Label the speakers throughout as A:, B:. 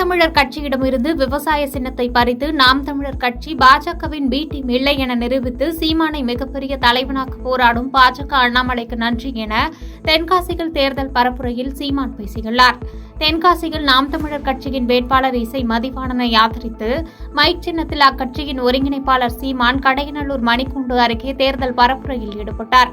A: தமிழர் கட்சியிடமிருந்து விவசாய சின்னத்தை பறித்து நாம் தமிழர் கட்சி பாஜகவின் பி டீம் இல்லை என நிரூபித்து சீமானை மிகப்பெரிய தலைவனாக போராடும் பாஜக அண்ணாமலைக்கு நன்றி என தென்காசியில் தேர்தல் பரப்புரையில் சீமான் பேசியுள்ளார். தென்காசியில் நாம் தமிழர் கட்சியின் வேட்பாளர் இசை மதிவாணனை ஆதரித்து மைக் சின்னத்தில் அக்கட்சியின் ஒருங்கிணைப்பாளர் சீமான் கடையநல்லூர் மணிக்கூண்டு அருகே தேர்தல் பரப்புரையில் ஈடுபட்டார்.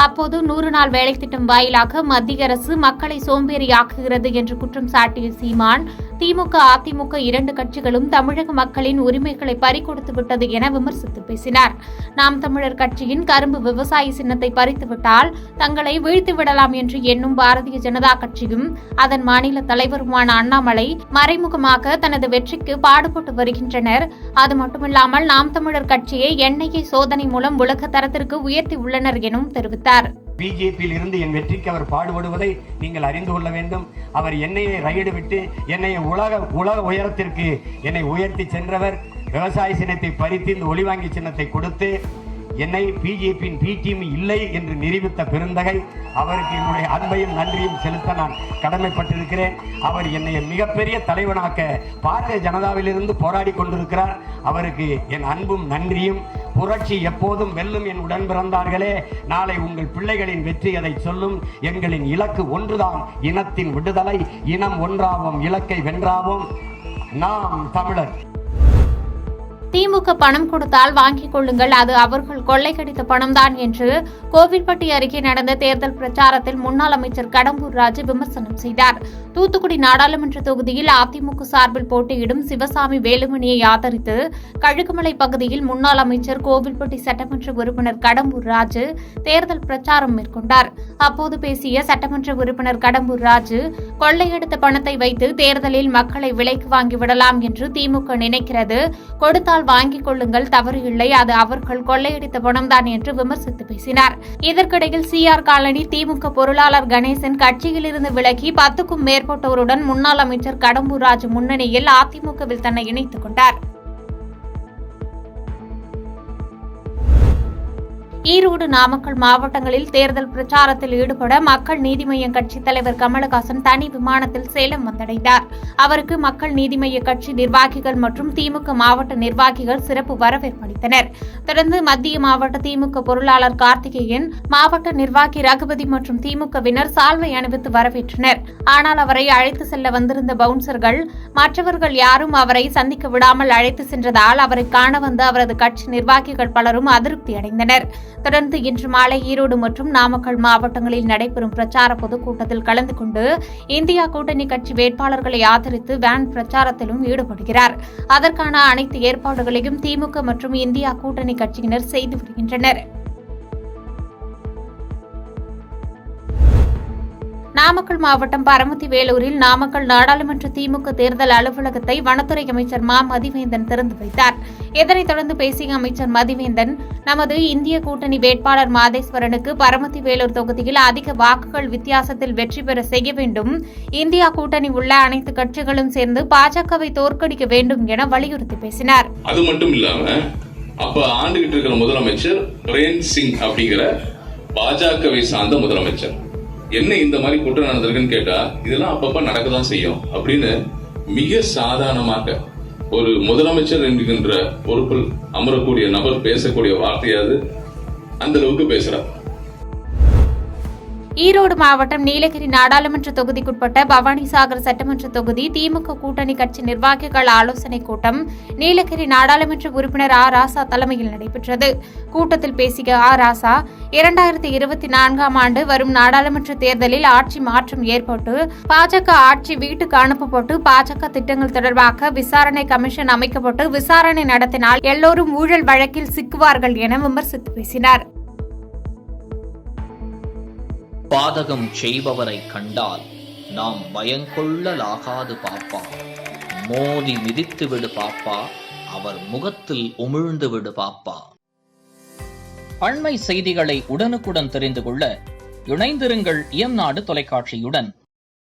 A: அப்போது 100 நாள் வேலைத் திட்டம் வாயிலாக மத்திய அரசு மக்களை சோம்பேறியாக்குகிறது என்று குற்றம் சாட்டிய சீமான், திமுக, அதிமுக 2 கட்சிகளும் தமிழக மக்களின் உரிமைகளை பறிகொடுத்து விட்டது என விமர்சித்து பேசினார். நாம் தமிழர் கட்சியின் கரும்பு விவசாய சின்னத்தை பறித்துவிட்டால் தங்களை வீழ்த்திவிடலாம் என்று எண்ணும் பாரதிய ஜனதா கட்சியும் அதன் மாநில தலைவருமான அண்ணாமலை மறைமுகமாக தனது வெற்றிக்கு பாடுபட்டு வருகின்றனர். அது மட்டுமில்லாமல் நாம் தமிழர் கட்சியை என்ஐஏ சோதனை மூலம் உலக தரத்திற்கு உயர்த்தி உள்ளனர் எனவும் தெரிவித்தார்.
B: பிஜேபியில் இருந்து என் வெற்றிக்கு அவர் பாடுபடுவதை நீங்கள் அறிந்து கொள்ள வேண்டும். அவர் என்னையை ரைடு விட்டு என்னை உலக உயரத்திற்கு என்னை உயர்த்தி சென்றவர். விவசாய சின்னத்தை பறித்து இந்த ஒளிவாங்கி சின்னத்தை கொடுத்து என்னை பிஜேபியின் பி டீம் இல்லை என்று நிரூபித்த பெருந்தகை. அவருக்கு என்னுடைய அன்பையும் நன்றியும் செலுத்த நான் கடமைப்பட்டிருக்கிறேன். அவர் என்னை மிகப்பெரிய தலைவனாக்க பாரதிய ஜனதாவிலிருந்து போராடி கொண்டிருக்கிறார். அவருக்கு என் அன்பும் நன்றியும். புரட்சி எப்போதும் வெல்லும் என் உடன் பிறந்தார்களே, நாளை உங்கள் பிள்ளைகளின் வெற்றி அதை சொல்லும். எங்களின் இலக்கு ஒன்றுதான், இனத்தின் விடுதலை. இனம் ஒன்றாவோம், இலக்கை வென்றாவோம். நாம் தமிழர்.
A: திமுக பணம் கொடுத்தால் வாங்கிக் கொள்ளுங்கள், அது அவர்கள் கொள்ளையடித்த பணம்தான் என்று கோவில்பட்டி அருகே நடந்த தேர்தல் பிரச்சாரத்தில் முன்னாள் அமைச்சர் கடம்பூர் ராஜு விமர்சனம் செய்தார். தூத்துக்குடி நாடாளுமன்ற தொகுதியில் அதிமுக சார்பில் போட்டியிடும் சிவசாமி வேலுமணியை ஆதரித்து கழுகுமலை பகுதியில் முன்னாள் அமைச்சர் கோவில்பட்டி சட்டமன்ற உறுப்பினர் கடம்பூர் ராஜு தேர்தல் பிரச்சாரம் மேற்கொண்டார். அப்போது பேசிய சட்டமன்ற உறுப்பினர் கடம்பூர் ராஜு, கொள்ளையடித்த பணத்தை வைத்து தேர்தலில் மக்களை விலைக்கு வாங்கிவிடலாம் என்று திமுக நினைக்கிறது. கொடுத்தால் வாங்கிக் கொள்ளுங்கள், தவறு இல்லை, அது அவர்கள் கொள்ளையடித்த பணம்தான் என்று விமர்சித்து பேசினார். இதற்கிடையில் சிஆர் காலனி திமுக பொருளாளர் கணேசன் கட்சியிலிருந்து விலகி 10க்கும் மேற்பட்டோருடன் முன்னாள் அமைச்சர் கடம்பூர் ராஜு முன்னணியில் அதிமுகவில் தன்னை இணைத்துக் கொண்டார். ஈரோடு, நாமக்கல் மாவட்டங்களில் தேர்தல் பிரச்சாரத்தில் ஈடுபட மக்கள் நீதி மய்ய கட்சித் தலைவர் கமலஹாசன் தனி விமானத்தில் சேலம் வந்தடைந்தார். அவருக்கு மக்கள் நீதி மய்ய கட்சி நிர்வாகிகள் மற்றும் திமுக மாவட்ட நிர்வாகிகள் சிறப்பு வரவேற்பு அளித்தனர். தொடர்ந்து மத்திய மாவட்ட திமுக பொருளாளர் கார்த்திகேயன், மாவட்ட நிர்வாகி ரகுபதி மற்றும் திமுகவினர் சால்வை அணிவித்து வரவேற்றனர். ஆனால் அவரை அழைத்து செல்ல வந்திருந்த பவுன்சர்கள் மற்றவர்கள் யாரும் அவரை சந்திக்க விடாமல் அழைத்து சென்றதால் அவரை காண வந்த அவரது கட்சி நிர்வாகிகள் பலரும் அதிருப்தி அடைந்தனர். தொடர்ந்து இன்று மாலை ஈரோடு மற்றும் நாமக்கல் மாவட்டங்களில் நடைபெறும் பிரச்சார பொதுக்கூட்டத்தில் கலந்து கொண்டு இந்தியா கூட்டணி கட்சி வேட்பாளர்களை ஆதரித்து வேன் பிரச்சாரத்திலும் ஈடுபடுகிறார். அதற்கான அனைத்து ஏற்பாடுகளையும் திமுக மற்றும் இந்தியா கூட்டணி கட்சியினர் செய்து வருகின்றனர். நாமக்கல் மாவட்டம் பரமத்தி வேலூரில் நாமக்கல் நாடாளுமன்ற திமுக தேர்தல் அலுவலகத்தை வனத்துறை அமைச்சர் மா மதிவேந்தன் திறந்து வைத்தார். இதனைத் தொடர்ந்து பேசிய அமைச்சர் மதிவேந்தன், நமது இந்திய கூட்டணி வேட்பாளர் மாதேஸ்வரனுக்கு பரமத்தி வேலூர் தொகுதியில் அதிக வாக்குகள் வித்தியாசத்தில் வெற்றி பெற செய்ய வேண்டும். இந்தியா கூட்டணி உள்ள அனைத்து கட்சிகளும் சேர்ந்து பாஜகவை தோற்கடிக்க வேண்டும் என வலியுறுத்தி பேசினார்.
C: அது மட்டும் இல்லாம அப்ப ஆண்டுகிட்டு இருக்கிற முதலமைச்சர் பிரேன் சிங் அப்படிங்கிற பாஜகவை சார்ந்த முதலமைச்சர் என்ன இந்த மாதிரி குற்றம் நடந்திருக்குன்னு கேட்டா இதெல்லாம் அப்பப்ப நடக்கதான் செய்யும் அப்படின்னு மிக சாதாரணமாக ஒரு முதலமைச்சர் என்கின்ற பொறுப்பில் அமரக்கூடிய நபர் பேசக்கூடிய வார்த்தையாது அந்த அளவுக்கு பேசுறார்.
A: ஈரோடு மாவட்டம் நீலகிரி நாடாளுமன்ற தொகுதிக்குட்பட்ட பவானிசாகர் சட்டமன்ற தொகுதி திமுக கூட்டணி கட்சி நிர்வாகிகள் ஆலோசனைக் கூட்டம் நீலகிரி நாடாளுமன்ற உறுப்பினர் ஆ ராசா தலைமையில் நடைபெற்றது. கூட்டத்தில் பேசிய ஆ ராசா, 2024ஆம் ஆண்டு வரும் நாடாளுமன்ற தேர்தலில் ஆட்சி மாற்றம் ஏற்பட்டு பாஜக ஆட்சி வீட்டுக்கு அனுப்பப்பட்டு பாஜக திட்டங்கள் தொடர்பாக விசாரணை கமிஷன் அமைக்கப்பட்டு விசாரணை நடத்தினால் எல்லோரும் ஊழல் வழக்கில் சிக்குவார்கள் என விமர்சித்து பேசினார்.
D: பாதகம் செய்பவரை கண்டால் நாம் பயங்கொள்ளலாகாது பாப்பா, மோதி மிதித்து விடு பாப்பா, அவர் முகத்தில் உமிழ்ந்து விடு பாப்பா. அண்மை செய்திகளை உடனுக்குடன் தெரிந்து கொள்ள இணைந்திருங்கள் இயம்நாடு தொலைக்காட்சியுடன்.